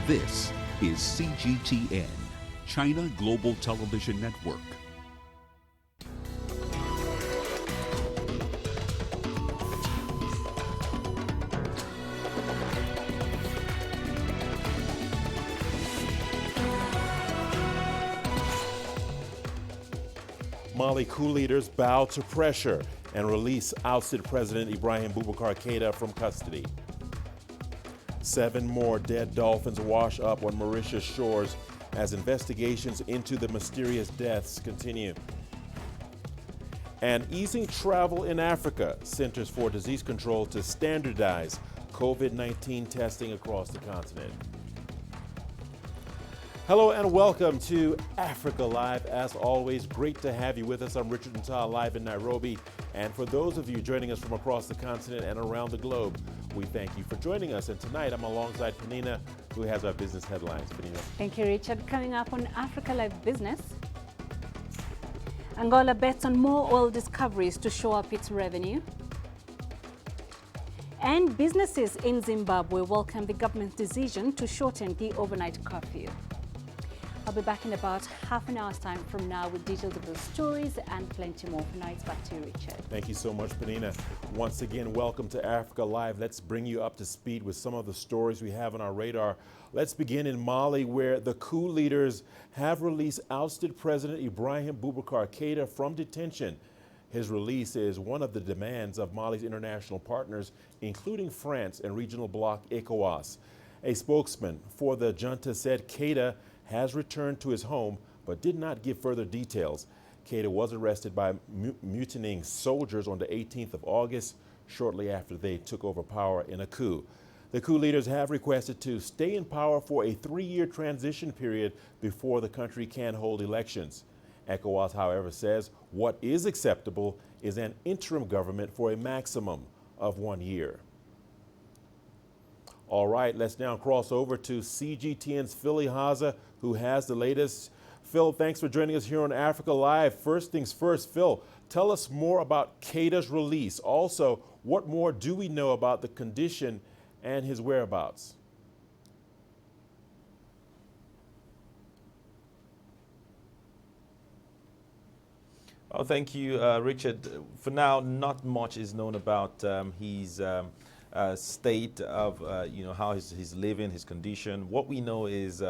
This is CGTN, China Global Television Network. Mali coup leaders bow to pressure and release ousted President Ibrahim Boubacar Keïta from custody. 7 more dead dolphins wash up on Mauritius shores as investigations into the mysterious deaths continue. And easing travel in Africa, Centers for Disease Control to standardize COVID-19 testing across the continent. Hello and welcome to Africa Live. As always, great to have you with us. I'm Richard Nta, live in Nairobi. And for those of you joining us from across the continent and around the globe, we thank you for joining us. And tonight I'm alongside Penina, who has our business headlines. Penina. Thank you, Richard. Coming up on Africa Live Business, Angola bets on more oil discoveries to show up its revenue. And businesses in Zimbabwe welcome the government's decision to shorten the overnight curfew. I'll be back in about half an hour's time from now with details of those stories and plenty more. For now, it's back to you, Richard. Thank you so much, Penina. Once again, welcome to Africa Live. Let's bring you up to speed with some of the stories we have on our radar. Let's begin in Mali, where the coup leaders have released ousted President Ibrahim Boubacar Keïta from detention. His release is one of the demands of Mali's international partners, including France and regional bloc ECOWAS. A spokesman for the junta said Keïta has returned to his home, but did not give further details. Keïta was arrested by mutinying soldiers on the 18th of August, shortly after they took over power in a coup. The coup leaders have requested to stay in power for a 3-year transition period before the country can hold elections. ECOWAS, however, says what is acceptable is an interim government for a maximum of 1 year. All right, let's now cross over to CGTN's Phil Haza, who has the latest. Phil, thanks for joining us here on Africa Live. First things first, Phil, tell us more about Keïta's release. Also, what more do we know about the condition and his whereabouts? Oh, thank you, Richard. For now, not much is known about his state of, how he's living, his condition. What we know is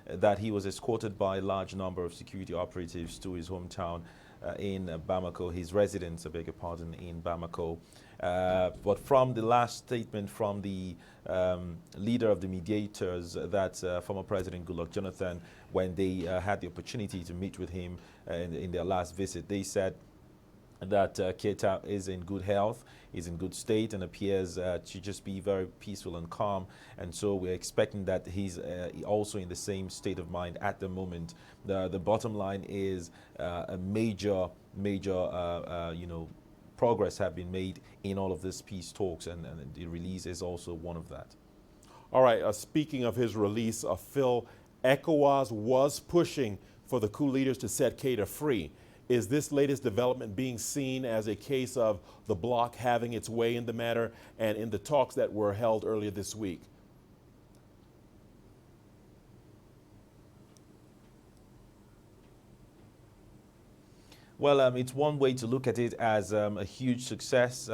that he was escorted by a large number of security operatives to his hometown in Bamako, his residence, I beg your pardon, in Bamako. But from the last statement from the leader of the mediators, that former President Goodluck Jonathan, when they had the opportunity to meet with him in their last visit, they said that Keïta is in good health, is in good state, and appears to just be very peaceful and calm. And so we're expecting that he's also in the same state of mind at the moment. The bottom line is a major progress have been made in all of this peace talks, and the release is also one of that. All right, speaking of his release, Phil, ECOWAS was pushing for the coup leaders to set Keïta free. Is this latest development being seen as a case of the bloc having its way in the matter and in the talks that were held earlier this week? Well, it's one way to look at it as a huge success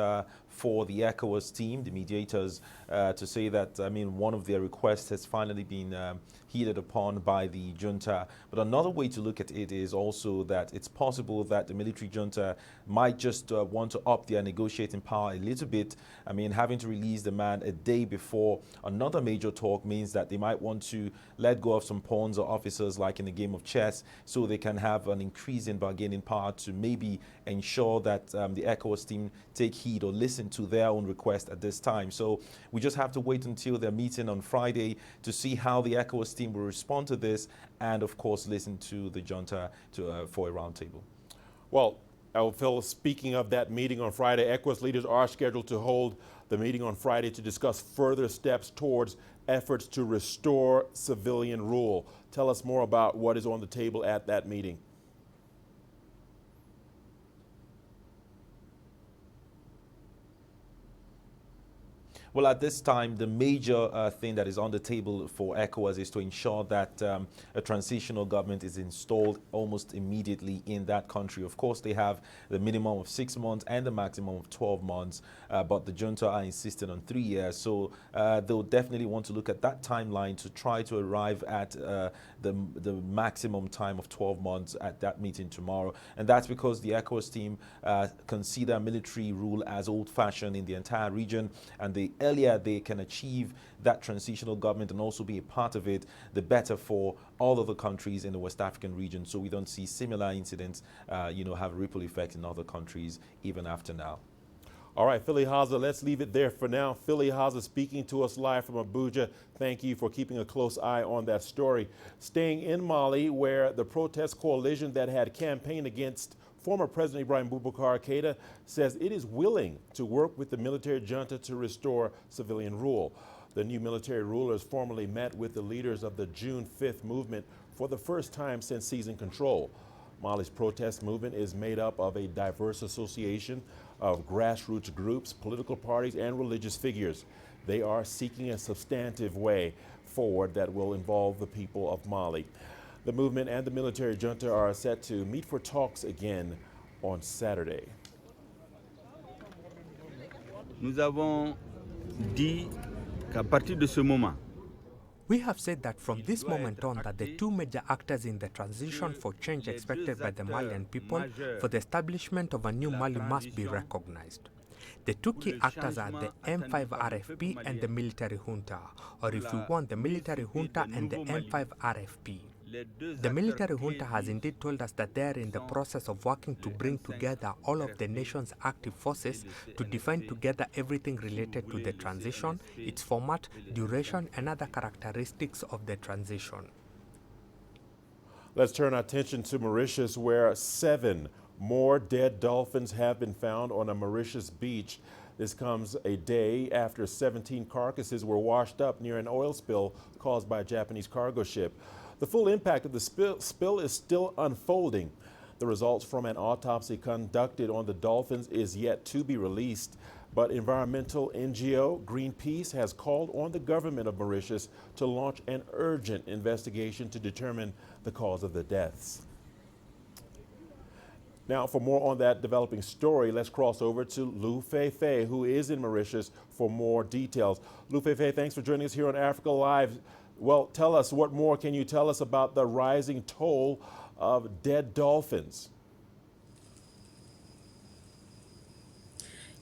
for the ECOWAS team, the mediators, to say that, one of their requests has finally been heeded upon by the junta. But another way to look at it is also that it's possible that the military junta might just want to up their negotiating power a little bit. Having to release the man a day before another major talk means that they might want to let go of some pawns or officers, like in a game of chess, so they can have an increase in bargaining power to maybe ensure that the ECOWAS team take heed or listen to their own request at this time. So we just have to wait until their meeting on Friday to see how the ECOWAS team will respond to this, and of course listen to the junta for a roundtable. Well, Phil, speaking of that meeting on Friday, ECOWAS leaders are scheduled to hold the meeting on Friday to discuss further steps towards efforts to restore civilian rule. Tell us more about what is on the table at that meeting. Well, at this time, the major thing that is on the table for ECOWAS is to ensure that a transitional government is installed almost immediately in that country. Of course, they have the minimum of 6 months and the maximum of 12 months, but the junta are insisting on 3 years. So they'll definitely want to look at that timeline to try to arrive at the maximum time of 12 months at that meeting tomorrow. And that's because the ECOWAS team consider military rule as old-fashioned in the entire region, and the earlier they can achieve that transitional government and also be a part of it, the better for all of the countries in the West African region, so we don't see similar incidents have a ripple effect in other countries even after now. All right, Philly Haza, let's leave it there for now. Philly Haza speaking to us live from Abuja. Thank you for keeping a close eye on that story. Staying in Mali, where the protest coalition that had campaigned against former President Ibrahim Boubacar Keïta says it is willing to work with the military junta to restore civilian rule. The new military rulers formally met with the leaders of the June 5th movement for the first time since seizing control. Mali's protest movement is made up of a diverse association of grassroots groups, political parties, and religious figures. They are seeking a substantive way forward that will involve the people of Mali. The movement and the military junta are set to meet for talks again on Saturday. Nous avons dit qu'à partir de ce moment, we have said that from this moment on that the two major actors in the transition for change expected by the Malian people for the establishment of a new Mali must be recognized. The two key actors are the M5 RFP and the military junta, or if we want, the military junta and the M5 RFP. The military junta has indeed told us that they are in the process of working to bring together all of the nation's active forces to define together everything related to the transition, its format, duration, and other characteristics of the transition. Let's turn our attention to Mauritius, where 7 more dead dolphins have been found on a Mauritius beach. This comes a day after 17 carcasses were washed up near an oil spill caused by a Japanese cargo ship. The full impact of the spill is still unfolding. The results from an autopsy conducted on the dolphins is yet to be released, but environmental NGO Greenpeace has called on the government of Mauritius to launch an urgent investigation to determine the cause of the deaths. Now, for more on that developing story, let's cross over to Lou Fei, who is in Mauritius, for more details. Lou Fei, thanks for joining us here on Africa Live. Well, tell us, what more can you tell us about the rising toll of dead dolphins?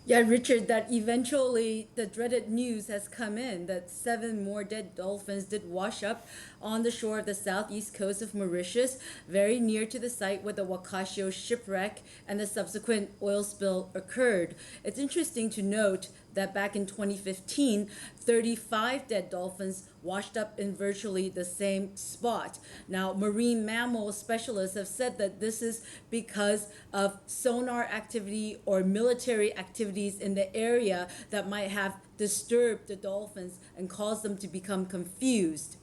Yeah, Richard, that eventually the dreaded news has come in that 7 more dead dolphins did wash up on the shore of the southeast coast of Mauritius, very near to the site where the Wakashio shipwreck and the subsequent oil spill occurred. It's interesting to note that back in 2015, 35 dead dolphins washed up in virtually the same spot. Now, marine mammal specialists have said that this is because of sonar activity or military activities in the area that might have disturbed the dolphins and caused them to become confused.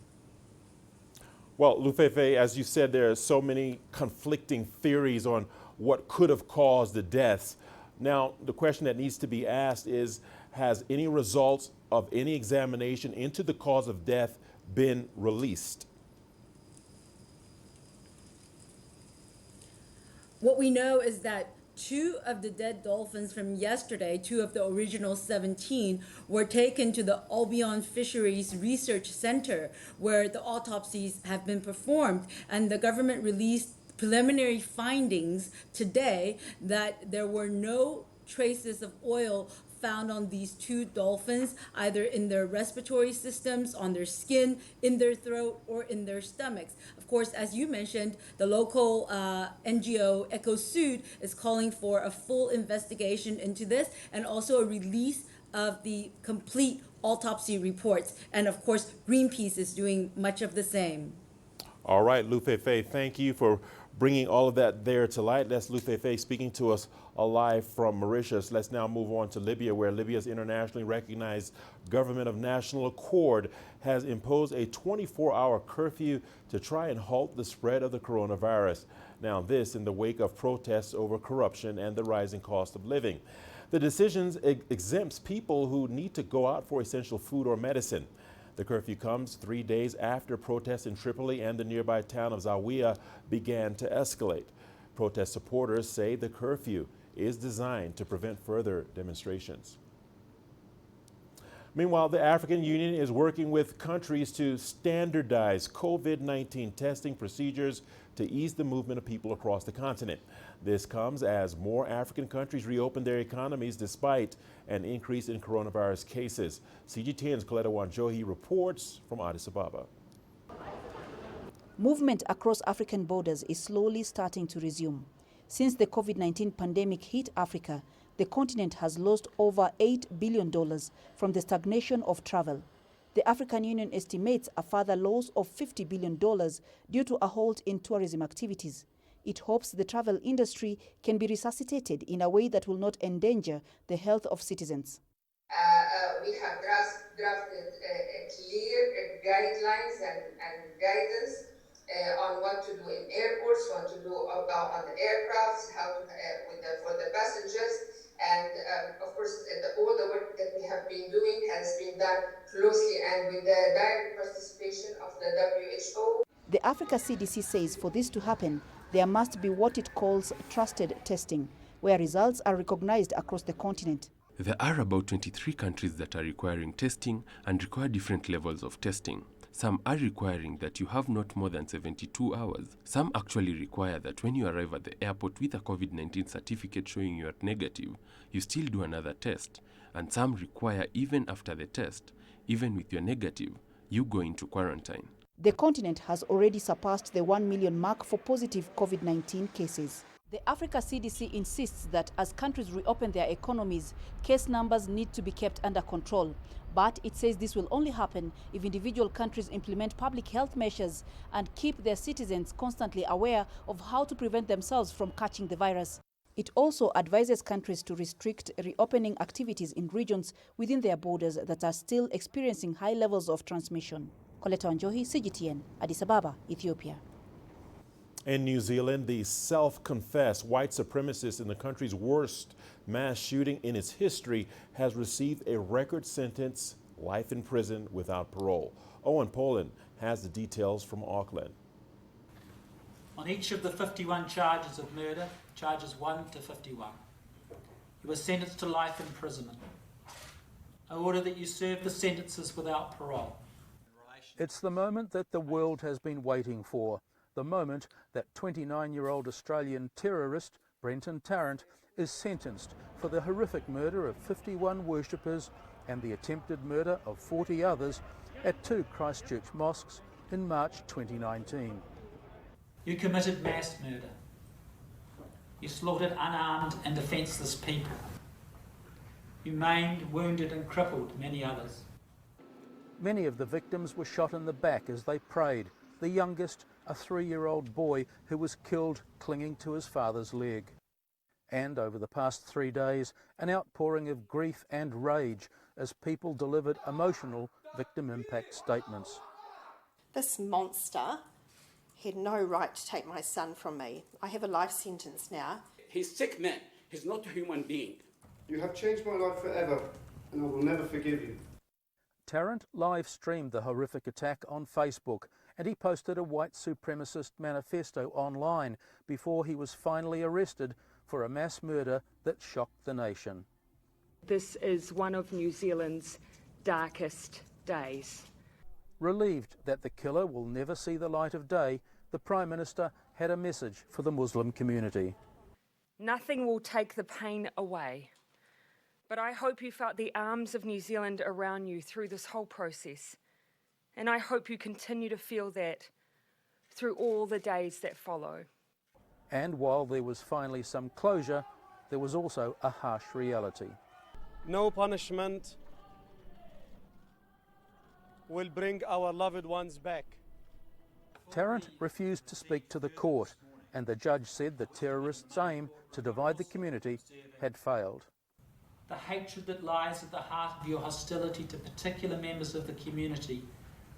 Well, Lou Fei, as you said, there are so many conflicting theories on what could have caused the deaths. Now, the question that needs to be asked is, has any results of any examination into the cause of death been released? What we know is that 2 of the dead dolphins from yesterday, 2 of the original 17, were taken to the Albion Fisheries Research Center, where the autopsies have been performed, and the government released preliminary findings today that there were no traces of oil found on these 2 dolphins, either in their respiratory systems, on their skin, in their throat, or in their stomachs. Of course, as you mentioned, the local NGO EcoSud is calling for a full investigation into this and also a release of the complete autopsy reports. And of course, Greenpeace is doing much of the same. All right, Lou Fei, thank you for bringing all of that there to light. That's Lou Fei speaking to us live from Mauritius. Let's now move on to Libya, where Libya's internationally recognized Government of National Accord has imposed a 24-hour curfew to try and halt the spread of the coronavirus. Now this in the wake of protests over corruption and the rising cost of living. The decision exempts people who need to go out for essential food or medicine. The curfew comes 3 days after protests in Tripoli and the nearby town of Zawiya began to escalate. Protest supporters say the curfew is designed to prevent further demonstrations. Meanwhile, the African Union is working with countries to standardize COVID-19 testing procedures to ease the movement of people across the continent. This comes as more African countries reopen their economies despite an increase in coronavirus cases. CGTN's Coletta Wanjohi reports from Addis Ababa. Movement across African borders is slowly starting to resume. Since the COVID-19 pandemic hit Africa, the continent has lost over $8 billion from the stagnation of travel. The African Union estimates a further loss of $50 billion due to a halt in tourism activities. It hopes the travel industry can be resuscitated in a way that will not endanger the health of citizens. We have drafted clear guidelines and guidance on what to do in airports, what to do on the aircrafts, how to for the passengers. And of course, all the work that we have been doing has been done closely and with the direct participation of the WHO. The Africa CDC says for this to happen, there must be what it calls trusted testing, where results are recognized across the continent. There are about 23 countries that are requiring testing and require different levels of testing. Some are requiring that you have not more than 72 hours. Some actually require that when you arrive at the airport with a COVID-19 certificate showing you are negative, you still do another test. And some require even after the test, even with your negative, you go into quarantine. The continent has already surpassed the 1 million mark for positive COVID-19 cases. The Africa CDC insists that as countries reopen their economies, case numbers need to be kept under control. But it says this will only happen if individual countries implement public health measures and keep their citizens constantly aware of how to prevent themselves from catching the virus. It also advises countries to restrict reopening activities in regions within their borders that are still experiencing high levels of transmission. Coletta Wanjohi, CGTN, Addis Ababa, Ethiopia. In New Zealand, the self-confessed white supremacist in the country's worst mass shooting in its history has received a record sentence, life in prison without parole. Owen Poland has the details from Auckland. On each of the 51 charges of murder, charges 1 to 51, you were sentenced to life imprisonment. I order that you serve the sentences without parole. It's the moment that the world has been waiting for. The moment that 29-year-old Australian terrorist Brenton Tarrant is sentenced for the horrific murder of 51 worshippers and the attempted murder of 40 others at 2 Christchurch mosques in March 2019. You committed mass murder. You slaughtered unarmed and defenceless people. You maimed, wounded and crippled many others. Many of the victims were shot in the back as they prayed. The youngest, a 3-year-old boy who was killed clinging to his father's leg. And over the past 3 days, an outpouring of grief and rage as people delivered emotional victim impact statements. This monster had no right to take my son from me. I have a life sentence now. He's a sick man. He's not a human being. You have changed my life forever, and I will never forgive you. Tarrant live-streamed the horrific attack on Facebook, and he posted a white supremacist manifesto online before he was finally arrested for a mass murder that shocked the nation. This is one of New Zealand's darkest days. Relieved that the killer will never see the light of day, the Prime Minister had a message for the Muslim community. Nothing will take the pain away, but I hope you felt the arms of New Zealand around you through this whole process. And I hope you continue to feel that through all the days that follow. And while there was finally some closure, there was also a harsh reality. No punishment will bring our loved ones back. Tarrant refused to speak to the court, and the judge said the terrorists' aim to divide the community had failed. The hatred that lies at the heart of your hostility to particular members of the community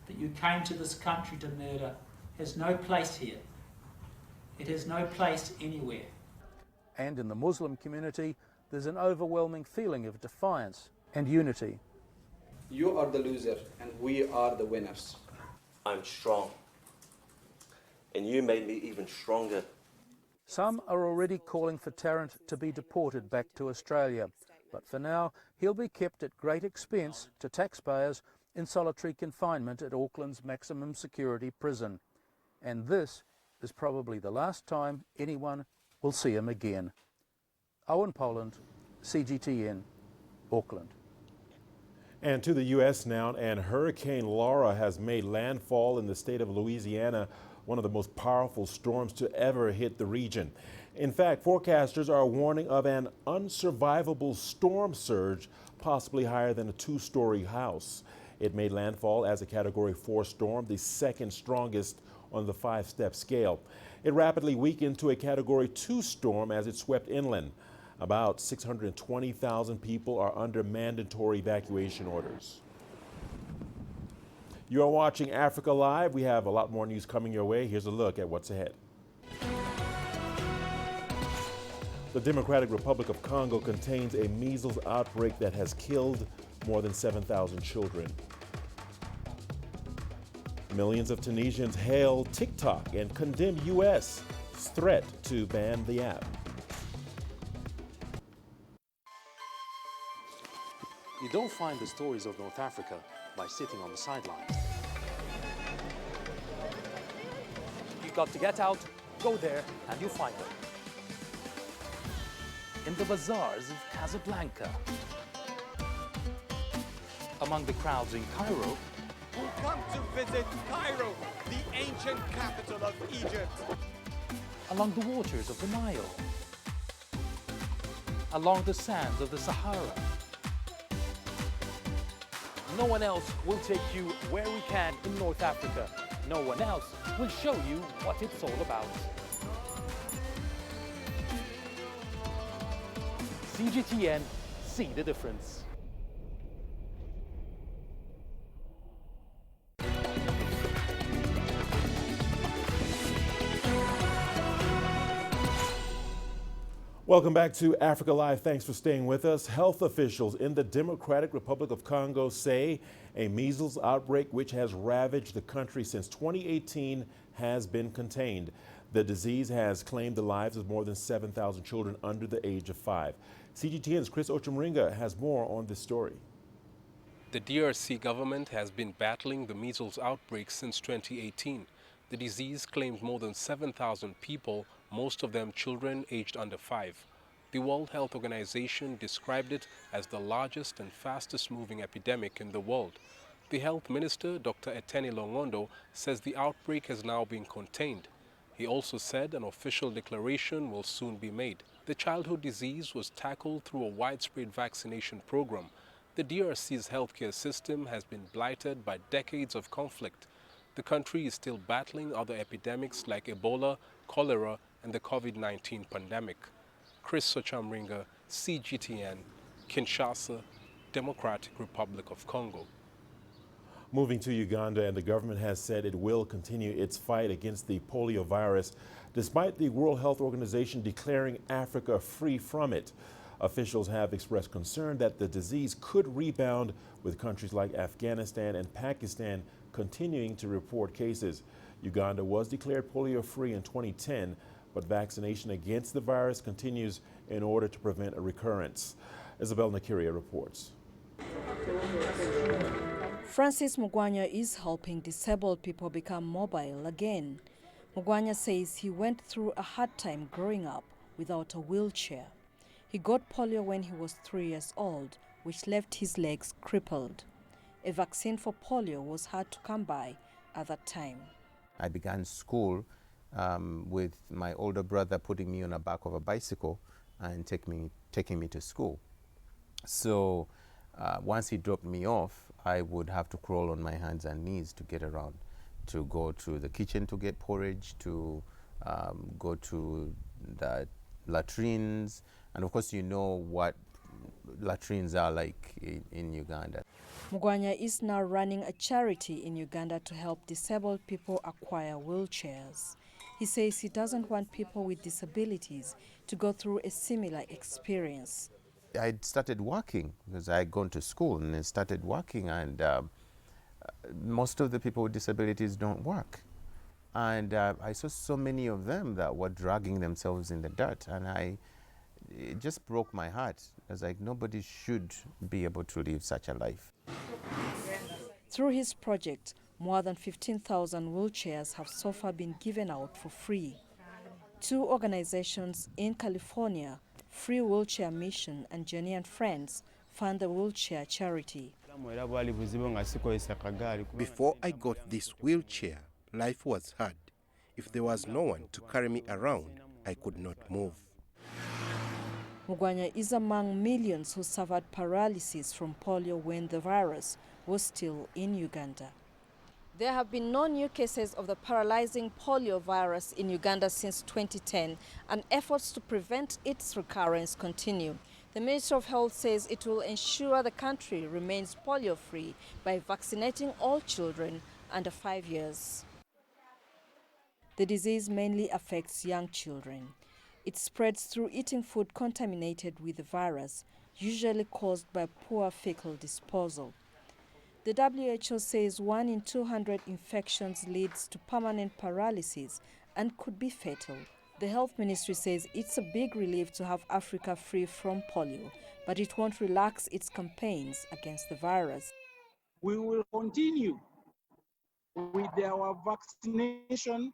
that you came to this country to murder has no place here. It has no place anywhere. And in the Muslim community, there's an overwhelming feeling of defiance and unity. You are the loser and we are the winners. I'm strong, and you made me even stronger. Some are already calling for Tarrant to be deported back to Australia, but for now he'll be kept at great expense to taxpayers in solitary confinement at Auckland's maximum security prison. And this is probably the last time anyone will see him again. Owen Poland, CGTN, Auckland. And to the U.S. now, and Hurricane Laura has made landfall in the state of Louisiana, one of the most powerful storms to ever hit the region. In fact, forecasters are warning of an unsurvivable storm surge, possibly higher than a two-story house. It made landfall as a Category 4 storm, the second strongest on the 5-step scale. It rapidly weakened to a Category 2 storm as it swept inland. About 620,000 people are under mandatory evacuation orders. You are watching Africa Live. We have a lot more news coming your way. Here's a look at what's ahead. The Democratic Republic of Congo contains a measles outbreak that has killed more than 7,000 children. Millions of Tunisians hail TikTok and condemn U.S. threat to ban the app. You don't find the stories of North Africa by sitting on the sidelines. You got to get out, go there, and you'll find them. In the bazaars of Casablanca. Among the crowds in Cairo. Who come to visit Cairo, the ancient capital of Egypt. Along the waters of the Nile. Along the sands of the Sahara. No one else will take you where we can in North Africa. No one else will show you what it's all about. CGTN, see the difference. Welcome back to Africa Live. Thanks for staying with us. Health officials in the Democratic Republic of Congo say a measles outbreak which has ravaged the country since 2018 has been contained. The disease has claimed the lives of more than 7,000 children under the age of 5. CGTN's Chris Ochemringa has more on this story. The DRC government has been battling the measles outbreak since 2018. The disease claimed more than 7,000 people, most of them children aged under 5. The World Health Organization described it as the largest and fastest moving epidemic in the world. The health minister, Dr. Eteni Longondo, says the outbreak has now been contained. He also said an official declaration will soon be made. The childhood disease was tackled through a widespread vaccination program. The DRC's healthcare system has been blighted by decades of conflict. The country is still battling other epidemics like Ebola, cholera, and the COVID-19 pandemic. Chris Ochemringa, CGTN, Kinshasa, Democratic Republic of Congo. Moving to Uganda, and the government has said it will continue its fight against the polio virus, despite the World Health Organization declaring Africa free from it. Officials have expressed concern that the disease could rebound, with countries like Afghanistan and Pakistan continuing to report cases. Uganda was declared polio-free in 2010, but vaccination against the virus continues in order to prevent a recurrence. Isabel Nakiria reports. Francis Mugwanya is helping disabled people become mobile again. Mugwanya says he went through a hard time growing up without a wheelchair. He got polio when he was 3 years old, which left his legs crippled. A vaccine for polio was hard to come by at that time. I began school with my older brother putting me on the back of a bicycle and taking me to school. So once he dropped me off, I would have to crawl on my hands and knees to get around, to go to the kitchen to get porridge, to go to the latrines. And of course, you know what latrines are like in Uganda. Mugwanya is now running a charity in Uganda to help disabled people acquire wheelchairs. He says he doesn't want people with disabilities to go through a similar experience. I started working because I had gone to school and I started working, and most of the people with disabilities don't work. And I saw so many of them that were dragging themselves in the dirt, and it just broke my heart. I was like, nobody should be able to live such a life. Through his project, more than 15,000 wheelchairs have so far been given out for free. 2 organizations in California, Free Wheelchair Mission and Jenny and Friends, fund the wheelchair charity. Before I got this wheelchair, life was hard. If there was no one to carry me around, I could not move. Mugwanya is among millions who suffered paralysis from polio when the virus was still in Uganda. There have been no new cases of the paralyzing polio virus in Uganda since 2010, and efforts to prevent its recurrence continue. The Ministry of Health says it will ensure the country remains polio-free by vaccinating all children under 5 years. The disease mainly affects young children. It spreads through eating food contaminated with the virus, usually caused by poor fecal disposal. The WHO says 1 in 200 infections leads to permanent paralysis and could be fatal. The Health Ministry says it's a big relief to have Africa free from polio, but it won't relax its campaigns against the virus. We will continue with our vaccination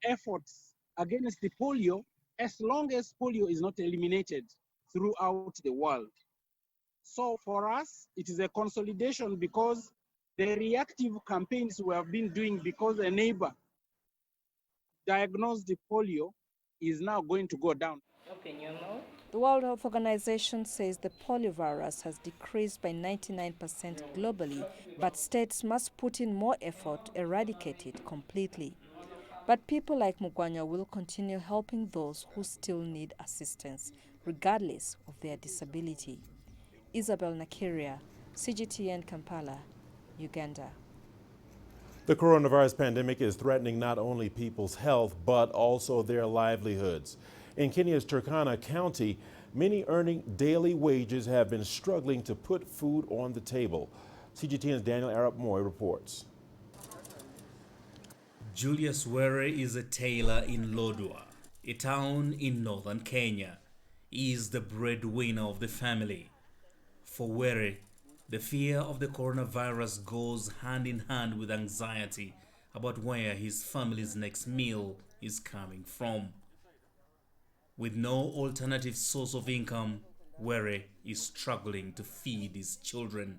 efforts against the polio as long as polio is not eliminated throughout the world. So for us, it is a consolidation because the reactive campaigns we have been doing because a neighbor diagnosed the polio is now going to go down. The World Health Organization says the polio virus has decreased by 99% globally, but states must put in more effort to eradicate it completely. But people like Mugwanya will continue helping those who still need assistance, regardless of their disability. Isabel Nakiria, CGTN Kampala, Uganda. The coronavirus pandemic is threatening not only people's health, but also their livelihoods. In Kenya's Turkana County, many earning daily wages have been struggling to put food on the table. CGTN's Daniel Arap Moy reports. Julius Were is a tailor in Lodwar, a town in northern Kenya. He is the breadwinner of the family. For Were, the fear of the coronavirus goes hand in hand with anxiety about where his family's next meal is coming from. With no alternative source of income, Were is struggling to feed his children.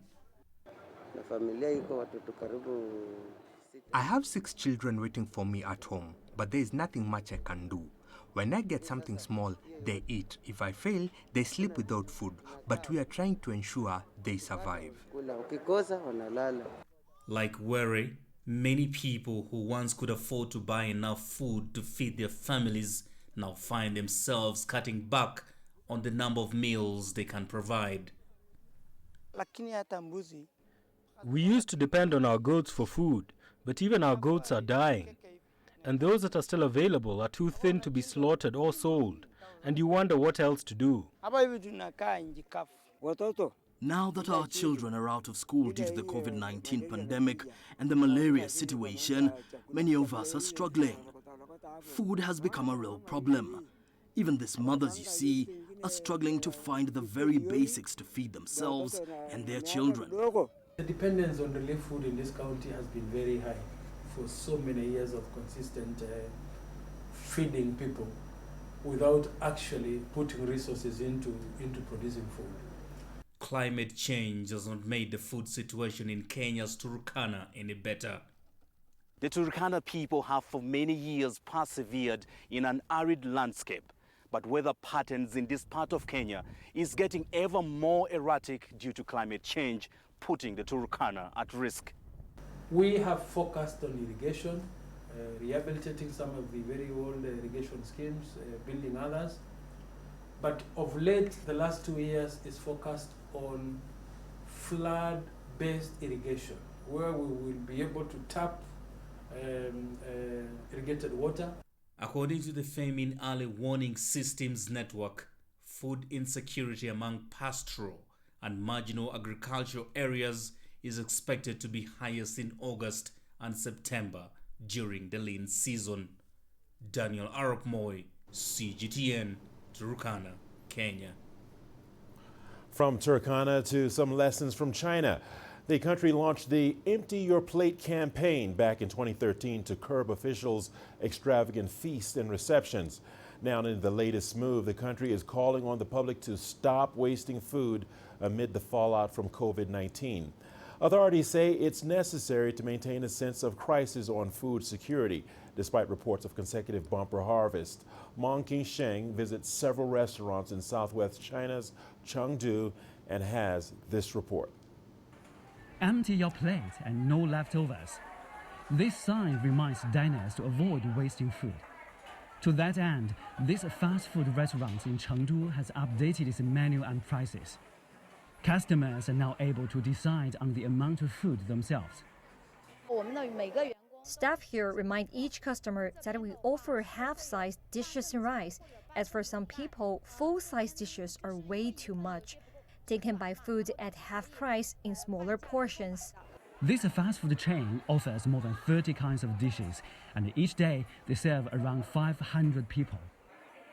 I have 6 children waiting for me at home, but there is nothing much I can do. When I get something small, they eat. If I fail, they sleep without food, but we are trying to ensure they survive. Like Were, many people who once could afford to buy enough food to feed their families now find themselves cutting back on the number of meals they can provide. We used to depend on our goats for food, but even our goats are dying. And those that are still available are too thin to be slaughtered or sold, and you wonder what else to do. Now that our children are out of school due to the COVID-19 pandemic and the malaria situation, many of us are struggling. Food has become a real problem. Even these mothers you see are struggling to find the very basics to feed themselves and their children. The dependence on relief food in this county has been very high for so many years of consistent feeding people without actually putting resources into producing food. Climate change has not made the food situation in Kenya's Turkana any better. The Turkana people have for many years persevered in an arid landscape, but weather patterns in this part of Kenya is getting ever more erratic due to climate change, putting the Turkana at risk. We have focused on irrigation, rehabilitating some of the very old irrigation schemes, building others. But of late, the last 2 years is focused on flood-based irrigation, where we will be able to tap irrigated water. According to the Famine Early Warning Systems Network, food insecurity among pastoral and marginal agricultural areas is expected to be highest in August and September during the lean season. Daniel Arap Moi, CGTN, Turkana, Kenya. From Turkana to some lessons from China. The country launched the Empty Your Plate campaign back in 2013 to curb officials' extravagant feasts and receptions. Now, in the latest move, the country is calling on the public to stop wasting food amid the fallout from COVID-19. Authorities say it's necessary to maintain a sense of crisis on food security, despite reports of consecutive bumper harvest. Mong Qingsheng visits several restaurants in southwest China's Chengdu and has this report. Empty your plate and no leftovers. This sign reminds diners to avoid wasting food. To that end, this fast food restaurant in Chengdu has updated its menu and prices. Customers are now able to decide on the amount of food themselves. Staff here remind each customer that we offer half-sized dishes and rice, as for some people, full-size dishes are way too much. They can buy food at half price in smaller portions. This fast food chain offers more than 30 kinds of dishes, and each day they serve around 500 people.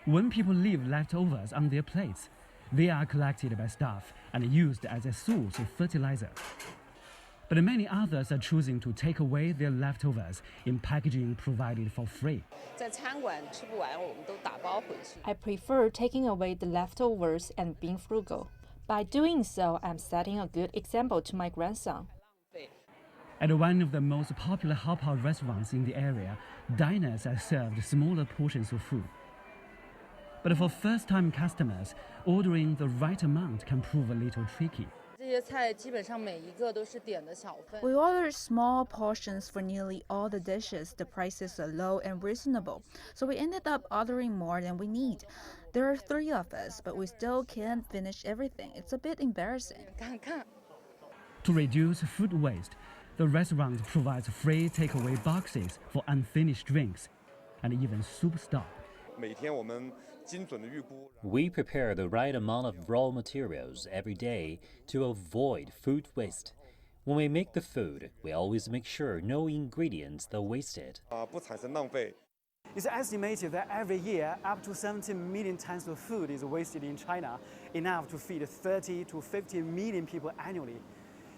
When people leave leftovers on their plates, they are collected by staff and used as a source of fertilizer. But many others are choosing to take away their leftovers in packaging provided for free. I prefer taking away the leftovers and being frugal. By doing so, I'm setting a good example to my grandson. At one of the most popular hotpot restaurants in the area, diners are served smaller portions of food. But for first-time customers, ordering the right amount can prove a little tricky. We ordered small portions for nearly all the dishes. The prices are low and reasonable, so we ended up ordering more than we need. There are 3 of us, but we still can't finish everything. It's a bit embarrassing. To reduce food waste, the restaurant provides free takeaway boxes for unfinished drinks and even soup stock. We prepare the right amount of raw materials every day to avoid food waste. When we make the food, we always make sure no ingredients are wasted. It's estimated that every year up to 17 million tons of food is wasted in China, enough to feed 30 to 50 million people annually.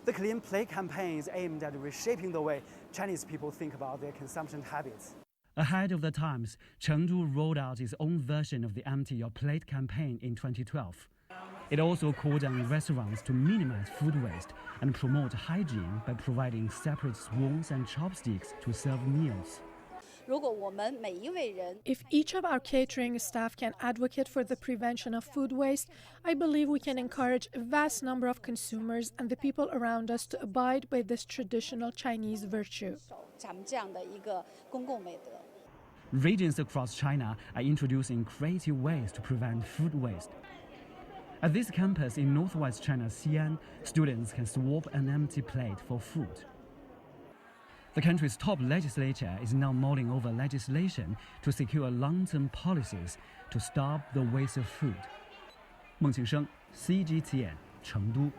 The Clean Plate campaign is aimed at reshaping the way Chinese people think about their consumption habits. Ahead of the times, Chengdu rolled out its own version of the Empty Your Plate campaign in 2012. It also called on restaurants to minimize food waste and promote hygiene by providing separate spoons and chopsticks to serve meals. If each of our catering staff can advocate for the prevention of food waste, I believe we can encourage a vast number of consumers and the people around us to abide by this traditional Chinese virtue. Regions across China are introducing creative ways to prevent food waste. At this campus in northwest China's Xi'an, students can swap an empty plate for food. The country's top legislature is now mulling over legislation to secure long-term policies to stop the waste of food. Meng Qingsheng, CGTN, Chengdu.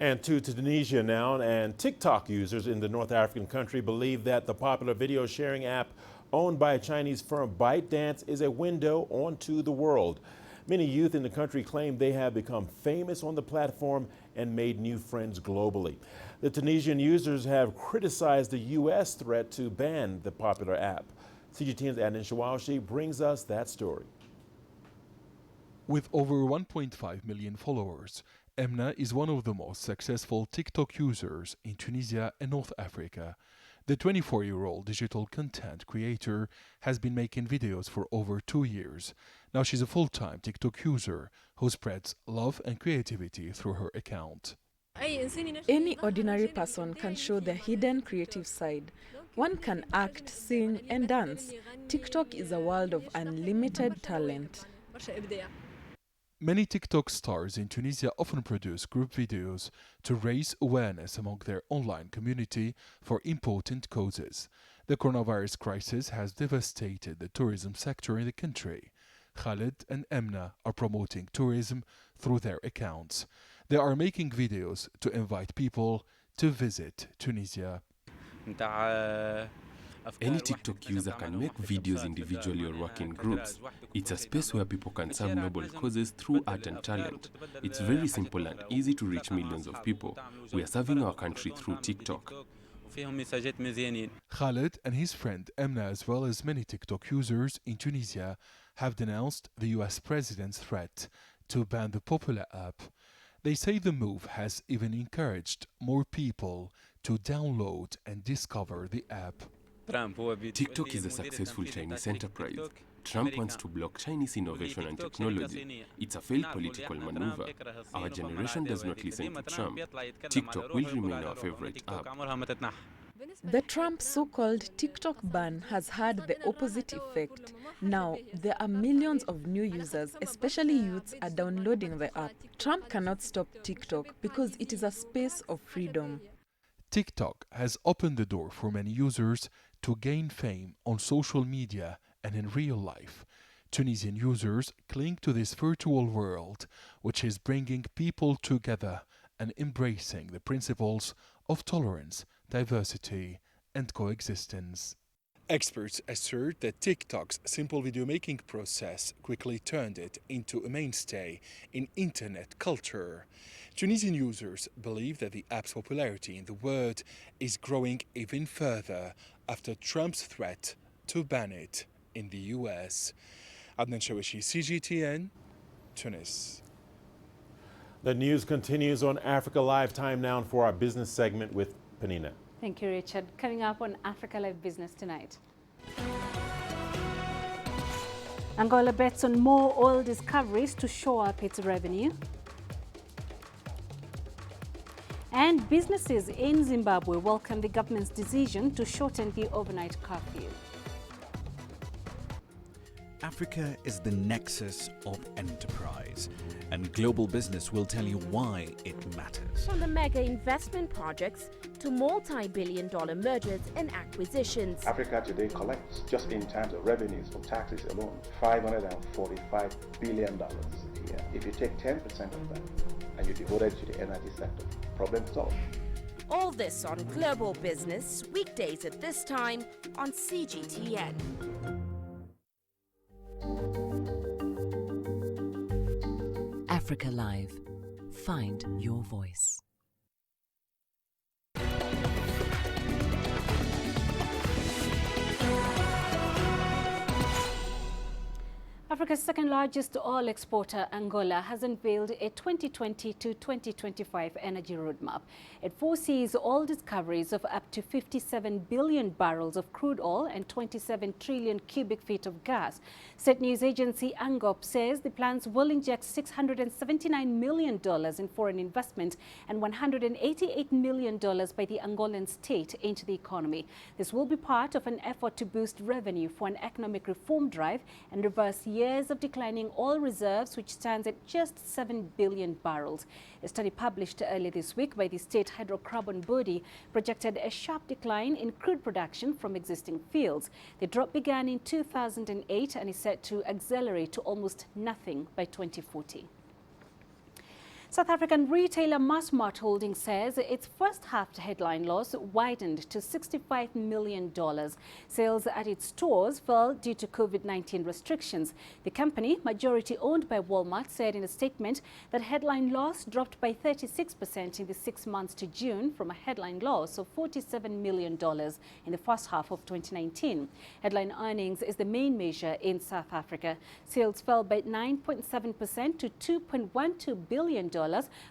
And to Tunisia now, and TikTok users in the North African country believe that the popular video sharing app owned by a Chinese firm ByteDance is a window onto the world. Many youth in the country claim they have become famous on the platform and made new friends globally. The Tunisian users have criticized the U.S. threat to ban the popular app. CGTN's Adnan Shawashi brings us that story. With over 1.5 million followers, Emna is one of the most successful TikTok users in Tunisia and North Africa. The 24-year-old digital content creator has been making videos for over 2 years. Now she's a full-time TikTok user who spreads love and creativity through her account. Any ordinary person can show their hidden creative side. One can act, sing, and dance. TikTok is a world of unlimited talent. Many TikTok stars in Tunisia often produce group videos to raise awareness among their online community for important causes. The coronavirus crisis has devastated the tourism sector in the country. Khalid and Emna are promoting tourism through their accounts. They are making videos to invite people to visit Tunisia. Any TikTok user can make videos individually or work in groups. It's a space where people can serve noble causes through art and talent. It's very simple and easy to reach millions of people. We are serving our country through TikTok. Khalid and his friend Emna, as well as many TikTok users in Tunisia, have denounced the US president's threat to ban the popular app. They say the move has even encouraged more people to download and discover the app. TikTok is a successful Chinese enterprise. Trump wants to block Chinese innovation and technology. It's a failed political maneuver. Our generation does not listen to Trump. TikTok will remain our favorite app. The Trump so-called TikTok ban has had the opposite effect. Now, there are millions of new users, especially youths, are downloading the app. Trump cannot stop TikTok because it is a space of freedom. TikTok has opened the door for many users to gain fame on social media and in real life. Tunisian users cling to this virtual world, which is bringing people together and embracing the principles of tolerance, diversity, and coexistence. Experts assert that TikTok's simple video making process quickly turned it into a mainstay in internet culture. Tunisian users believe that the app's popularity in the world is growing even further after Trump's threat to ban it in the US. Adnan Shawishi, CGTN, Tunis. The news continues on Africa Live. Time now for our business segment with Panina. Thank you, Richard. Coming up on Africa Live Business tonight. Angola bets on more oil discoveries to shore up its revenue. And businesses in Zimbabwe welcome the government's decision to shorten the overnight curfew. Africa is the nexus of enterprise, and global business will tell you why it matters. From the mega investment projects to multi-billion-dollar mergers and acquisitions. Africa today collects, just in terms of revenues from taxes alone, $545 billion a year. If you take 10% of that and you devote it to the energy sector, problem solved. All this on Global Business, weekdays at this time on CGTN. Africa Live. Find your voice. Africa's second largest oil exporter, Angola, has unveiled a 2020 to 2025 energy roadmap. It foresees oil discoveries of up to 57 billion barrels of crude oil and 27 trillion cubic feet of gas. State news agency ANGOP says the plans will inject $679 million in foreign investment and $188 million by the Angolan state into the economy. This will be part of an effort to boost revenue for an economic reform drive and reverse years of declining oil reserves, which stands at just 7 billion barrels. A study published earlier this week by the state hydrocarbon body projected a sharp decline in crude production from existing fields. The drop began in 2008 and is set to accelerate to almost nothing by 2040. South African retailer Massmart Holdings says its first half headline loss widened to $65 million. Sales at its stores fell due to COVID-19 restrictions. The company, majority owned by Walmart, said in a statement that headline loss dropped by 36% in the 6 months to June from a headline loss of $47 million in the first half of 2019. Headline earnings is the main measure in South Africa. Sales fell by 9.7% to $2.12 billion,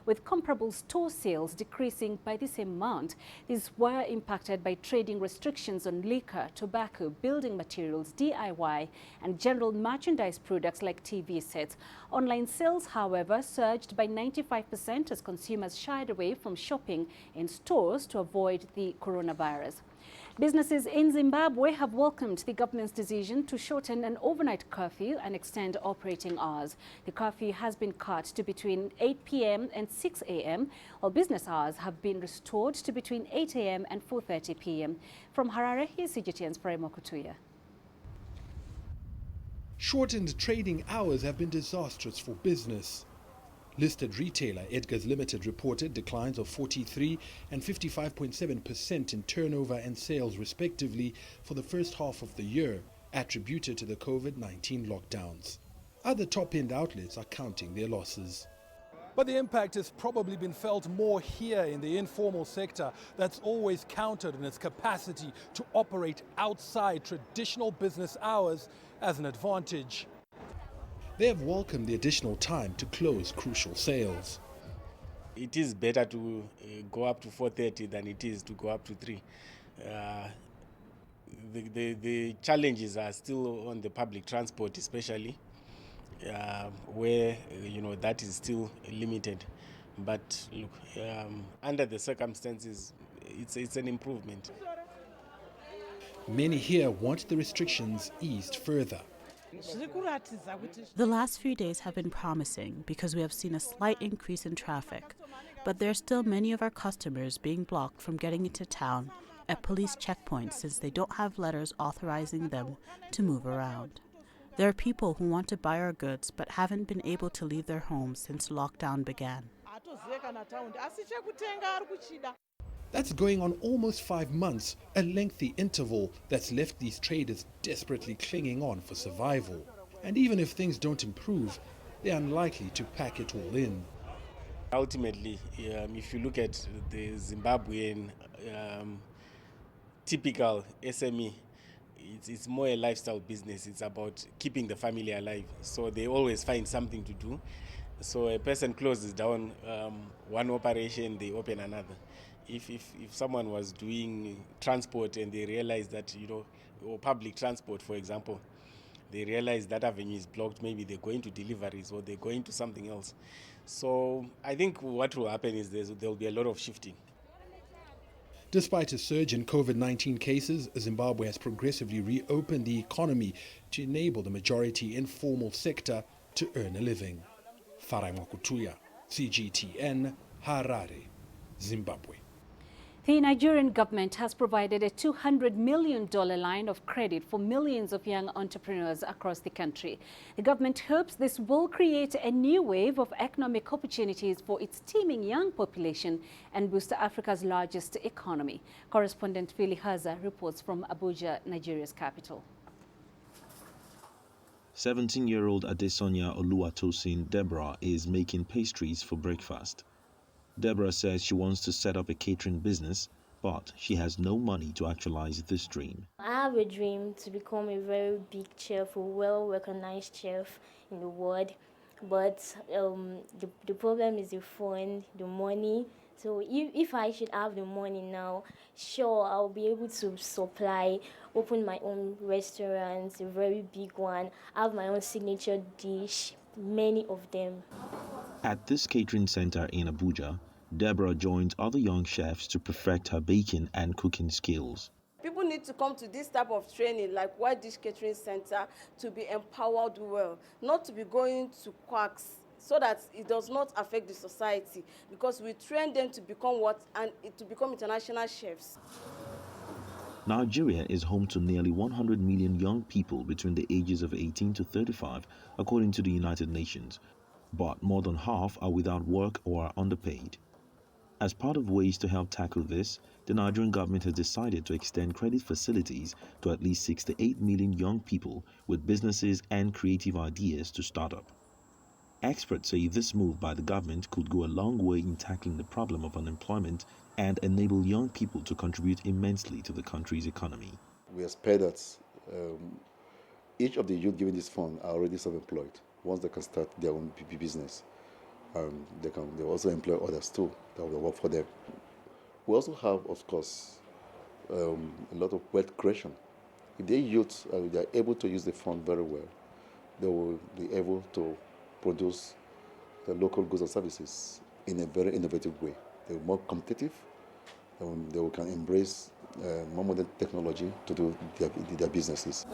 with comparable store sales decreasing by the same amount. These were impacted by trading restrictions on liquor, tobacco, building materials, DIY, and general merchandise products like TV sets. Online sales, however, surged by 95% as consumers shied away from shopping in stores to avoid the coronavirus. Businesses in Zimbabwe have welcomed the government's decision to shorten an overnight curfew and extend operating hours. The curfew has been cut to between 8 p.m. and 6 a.m., while business hours have been restored to between 8 a.m. and 4:30 p.m. From Harare, here's CGTN's Mokutuya. Shortened trading hours have been disastrous for business. Listed retailer Edgar's Limited reported declines of 43 and 55.7% in turnover and sales respectively for the first half of the year, attributed to the COVID-19 lockdowns. Other top-end outlets are counting their losses. But the impact has probably been felt more here in the informal sector that's always counted on its capacity to operate outside traditional business hours as an advantage. They have welcomed the additional time to close crucial sales. It is better to go up to 4:30 than it is to go up to 3. The challenges are still on the public transport, especially where that is still limited. But look, under the circumstances, it's an improvement. Many here want the restrictions eased further. The last few days have been promising because we have seen a slight increase in traffic, but there are still many of our customers being blocked from getting into town at police checkpoints since they don't have letters authorizing them to move around. There are people who want to buy our goods but haven't been able to leave their homes since lockdown began. That's going on almost 5 months, a lengthy interval that's left these traders desperately clinging on for survival. And even if things don't improve, they're unlikely to pack it all in. Ultimately, if you look at the Zimbabwean typical SME, it's more a lifestyle business. It's about keeping the family alive. So they always find something to do. So a person closes down one operation, they open another. If someone was doing transport and they realize that, or public transport, for example, they realize that avenue is blocked, maybe they're going to deliveries or they're going to something else. So I think what will happen is there'll be a lot of shifting. Despite a surge in COVID-19 cases, Zimbabwe has progressively reopened the economy to enable the majority informal sector to earn a living. Mokutuya, CGTN, Harare, Zimbabwe. The Nigerian government has provided a $200 million line of credit for millions of young entrepreneurs across the country. The government hopes this will create a new wave of economic opportunities for its teeming young population and boost Africa's largest economy. Correspondent Philly Haza reports from Abuja, Nigeria's capital. 17-year-old Adesonia Oluwatosin Deborah is making pastries for breakfast. Deborah says she wants to set up a catering business, but she has no money to actualize this dream. I have a dream to become a very big chef, a well-recognized chef in the world, but the problem is the fund, the money. So if I should have the money now, sure, I'll be able to open my own restaurant, a very big one, have my own signature dish, many of them. At this catering center in Abuja, Deborah joined other young chefs to perfect her baking and cooking skills. People need to come to this type of training like White Dish Catering Center to be empowered well, not to be going to quacks, so that it does not affect the society, because we train them to become to become international chefs. Nigeria is home to nearly 100 million young people between the ages of 18 to 35, according to the United Nations. But more than half are without work or are underpaid. As part of ways to help tackle this, the Nigerian government has decided to extend credit facilities to at least 68 million young people with businesses and creative ideas to start up. Experts say this move by the government could go a long way in tackling the problem of unemployment and enable young people to contribute immensely to the country's economy. We expect that each of the youth given this fund are already self-employed. Once they can start their own business, they also employ others too that will work for them. We also have, of course, a lot of wealth creation. If the youth they are able to use the fund very well, they will be able to produce the local goods and services in a very innovative way. They're more competitive they can embrace more modern technology to do their businesses.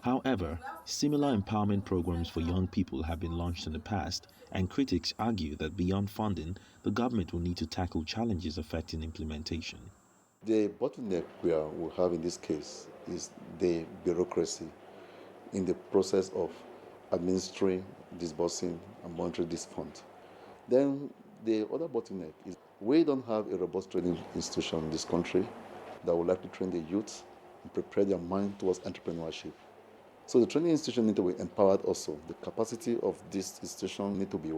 However, similar empowerment programs for young people have been launched in the past, and critics argue that beyond funding, the government will need to tackle challenges affecting implementation. The bottleneck we have in this case is the bureaucracy in the process of administering, disbursing, and monitoring this fund. Then the other bottleneck is we don't have a robust training institution in this country that will likely train the youth and prepare their mind towards entrepreneurship. So the training institution need to be empowered also. The capacity of this institution need to be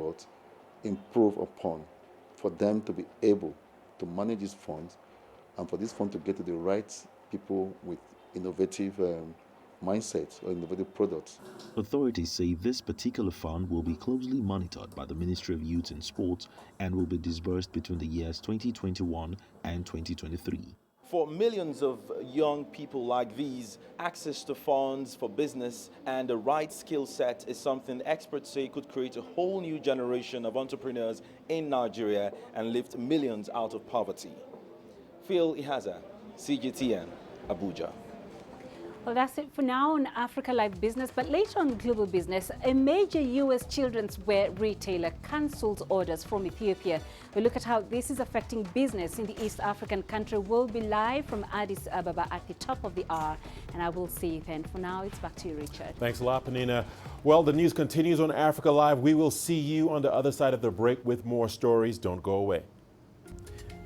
improved upon for them to be able to manage these funds and for this fund to get to the right people with innovative mindsets or innovative products. Authorities say this particular fund will be closely monitored by the Ministry of Youth and Sports and will be disbursed between the years 2021 and 2023. For millions of young people like these, access to funds for business and the right skill set is something experts say could create a whole new generation of entrepreneurs in Nigeria and lift millions out of poverty. Phil Ihaza, CGTN, Abuja. Well, that's it for now on Africa Live Business, but later on Global Business, a major U.S. children's wear retailer cancels orders from Ethiopia. We'll look at how this is affecting business in the East African country. We'll be live from Addis Ababa at the top of the hour, and I will see you then. For now, it's back to you, Richard. Thanks a lot, Panina. Well, the news continues on Africa Live. We will see you on the other side of the break with more stories. Don't go away.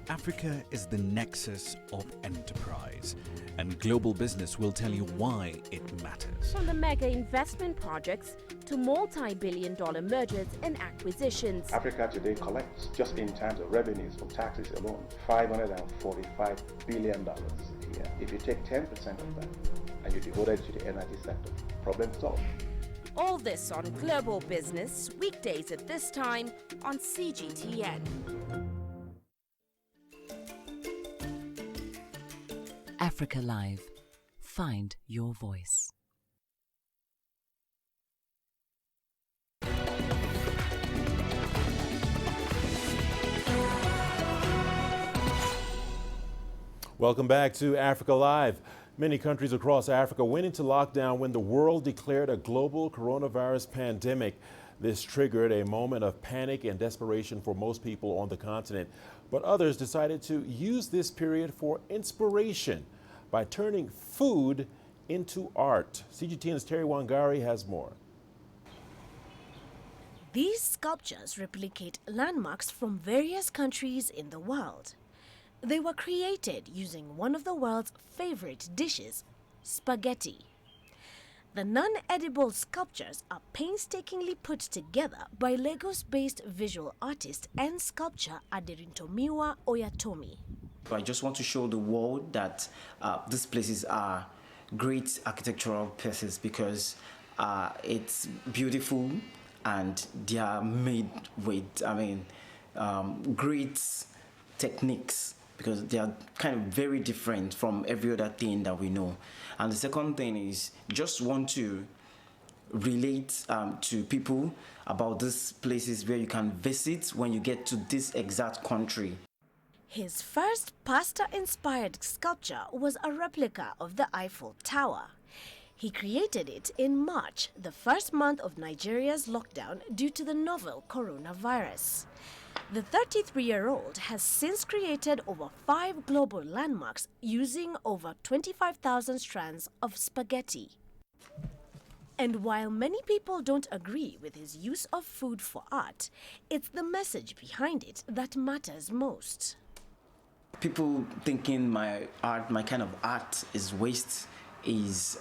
Africa is the nexus of enterprise, and Global Business will tell you why it matters. From the mega investment projects to multi-billion-dollar mergers and acquisitions. Africa today collects, just in terms of revenues from taxes alone, $545 billion a year. If you take 10% of that and you devote it to the energy sector, problem solved. All this on Global Business, weekdays at this time on CGTN. Africa Live. Find your voice. Welcome back to Africa Live. Many countries across Africa went into lockdown when the world declared a global coronavirus pandemic. This triggered a moment of panic and desperation for most people on the continent. But others decided to use this period for inspiration by turning food into art. CGTN's Terry Wangari has more. These sculptures replicate landmarks from various countries in the world. They were created using one of the world's favorite dishes, spaghetti. The non-edible sculptures are painstakingly put together by Lagos-based visual artist and sculptor Aderintomiwa Oyatomi. I just want to show the world that these places are great architectural pieces because it's beautiful and they are made with, great techniques because they are kind of very different from every other thing that we know. And the second thing is just want to relate to people about these places where you can visit when you get to this exact country. His first pasta-inspired sculpture was a replica of the Eiffel Tower. He created it in March, the first month of Nigeria's lockdown due to the novel coronavirus. The 33-year-old has since created over 5 global landmarks using over 25,000 strands of spaghetti. And while many people don't agree with his use of food for art, it's the message behind it that matters most. People thinking my kind of art is waste is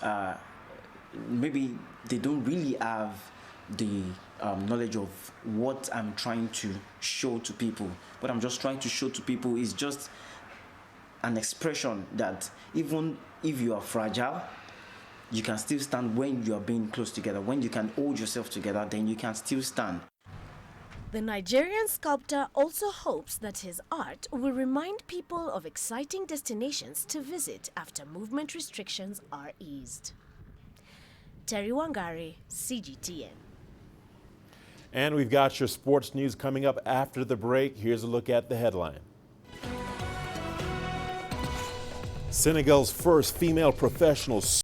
maybe they don't really have the knowledge of what I'm trying to show to people. What I'm just trying to show to people is just an expression that even if you are fragile, you can still stand when you are being close together. When you can hold yourself together, then you can still stand. The Nigerian sculptor also hopes that his art will remind people of exciting destinations to visit after movement restrictions are eased. Terry Wangari, CGTN. And we've got your sports news coming up after the break. Here's a look at the headline. Senegal's first female professional